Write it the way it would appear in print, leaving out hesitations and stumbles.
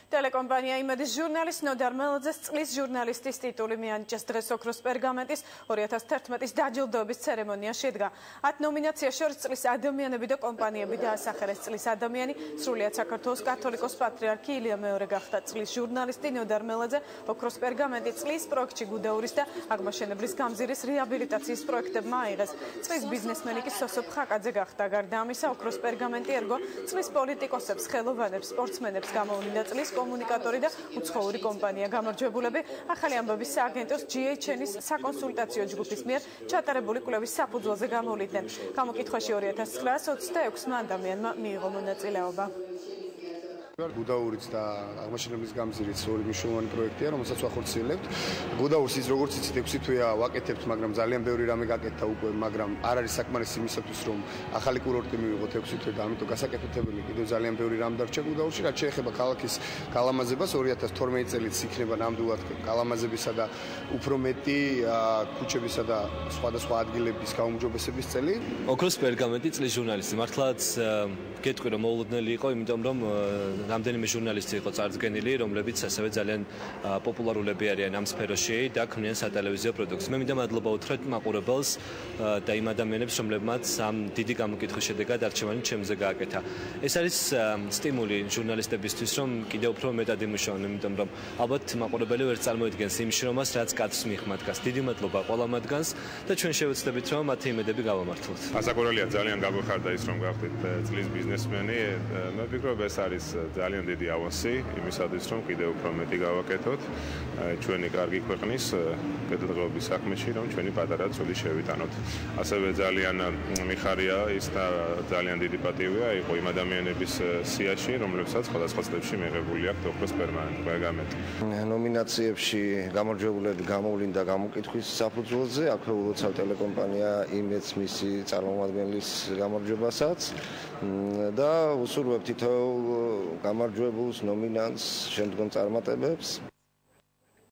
Telecompanija იმედის ჟურნალის ნოდარ მელოძეს წლის ჟურნალისტის ტიტული მიანიჭეს დღეს ოქროს პერგამენტის 2011-ის დაჯილდოების ცერემონია შედგა. 10 ნომინაცია შორის წლის ადამიანები და კომპანიები დაასახელეს. წლის ადამიანი სრულიად საქართველოს კათოლიკოს პატრიარქი ილია მეორე გახდა. წლის ჟურნალისტი ნოდარ მელოძე ოქროს პერგამენტი წლის პროექტში გუდაურის და აღმაშენებლის გამზირის რეაბილიტაციის პროექტებმა აიღეს. წლის ბიზნესმენი კი სოსო ფხაკაძე გახდა. გარდა ამისა ოქროს პერგამენტი ერგო წლის პოლიტიკოსებს, ხელოვანებს, სპორტსმენებს გამოვლინდა წლის კომუნიკატორი და უცხოური კომპანია გამარჯვებულები ახალი ამბების სააგენტოს GHN-ის საკონსულტაციო ჯგუფის მიერ ჩატარებული კვლევის საფუძველზე გამოვლიდნენ. გამოკითხვაში 2926-მა ადამიანმა მიიღო მონაწილეობა. გუდაურიც და აღმაშენებლის გამზირიც ორი მნიშვნელოვანი პროექტია, რომელსაც ვახორციელებთ. გუდაურს ის როგორც იცით 6 თვეა ვაკეთებთ, მაგრამ ძალიან ბევრი რამე გაკეთდა უკვე, მაგრამ არ არის საკმარისი იმისათვის, რომ ახალი კურორტი მივიღოთ 6 თვე და ამიტომ გასაკეთებელი კიდევ ძალიან ბევრი რამ დარჩა გუდაურში, რაც შეეხება ქალაქის გალამაზებას 2012 წელიც იქნება ნამდვილად გალამაზებისა და უფრო მეტი ქუჩებისა და სხვადასხვა ადგილების გაუმჯობესების წელი. ოქროს პერგამენტი წლის ჟურნალისტი მართლაც გეტყვი რომ მოულოდნელი იყო, იმიტომ რომ რამდენიმე ჟურნალისტი იყო წარდგენილი, რომლებიც ასევე ძალიან პოპულარულები არიან ამ სფეროში და ქმნიან სატელევიზიო პროდუქტს. მე მინდა მადლობა უთხრათ მაყურებელს და იმ ადამიანებს, რომლებმაც ამ დიდი გამოკითხვის შედეგად არჩევანი ჩემზე გააკეთა. ეს არის სტიმული ჟურნალისტებისთვის, რომ კიდევ უფრო მეტად იმუშაონ, იმიტომ რომ ალბათ მაყურებელი ვერ წარმოიდგენს იმ შრომას, რაც კაცს მიღმადგას. დიდი მადლობა ყველა მათგანს და ჩვენ შევეცდებით, რომ მათი იმედები გავამართლოთ. ასაკურველია ძალიან გაგვეხარდა ის, რომ გახდით წლის ბიზნესმენი. მე ვფიქრობ, ეს არის ძალიან დიდი ავანსი იმისათვის, რომ კიდევ უფრო მეტი გავაკეთოთ ჩვენი კარგი ქვეყნის კეთილდღეობის საქმეში, რომ ჩვენი პატარა ცული შევიტანოთ. ასევე ძალიან მიხარია ის და ძალიან დიდი პატივია იყო იმ ადამიანების სიაში, რომლებსაც სხვადასხვა წლებში მიღებული აქვთ ოქროს პერგამენტი. ნომინაციებში გამარჯვებულები გამოვლინდა გამოკითხვის საფუძველზე, აქვე ულოცავ ტელეკომპანია იმედს მისი წარმომადგენლის გამარჯვებასაც და უსურვებ თითოეულ გამარჯვებულს, ნომინანტს, შემდგომ წარმატებებს.